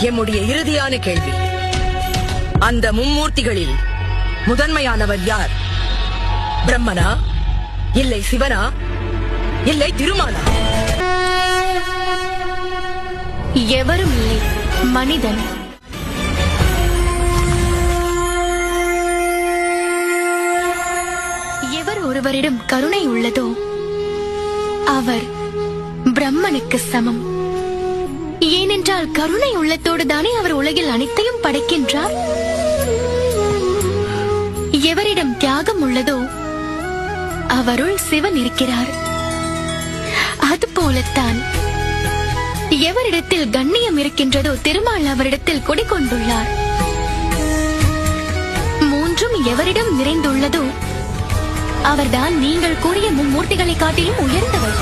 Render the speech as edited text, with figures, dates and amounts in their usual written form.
எம்முடைய இறுதியான கேள்வி, அந்த மும்மூர்த்திகளில் முதன்மையானவர் யார்? பிரம்மனா, இல்லை சிவனா, இல்லை திருமாலா? எவரும் இல்லை, மனிதன். எவர் ஒருவரிடம் கருணை உள்ளதோ அவர் பிரம்மனுக்கு சமம். ஏனென்றால் கருணை உள்ளத்தோடு தானே அவர் உலகில் அனைத்தையும் படைக்கின்றார். எவரிடம் தியாகம் உள்ளதோ அவருள் சிவன் இருக்கிறார். அதுபோலத்தான் எவரிடத்தில் கண்ணியம் இருக்கின்றதோ திருமால் அவரிடத்தில் குடிகொண்டுள்ளார். மூன்றும் எவரிடம் நிறைந்துள்ளதோ அவர்தான் நீங்கள் கூறிய மும்மூர்த்திகளை காட்டிலும் உயர்ந்தவர்.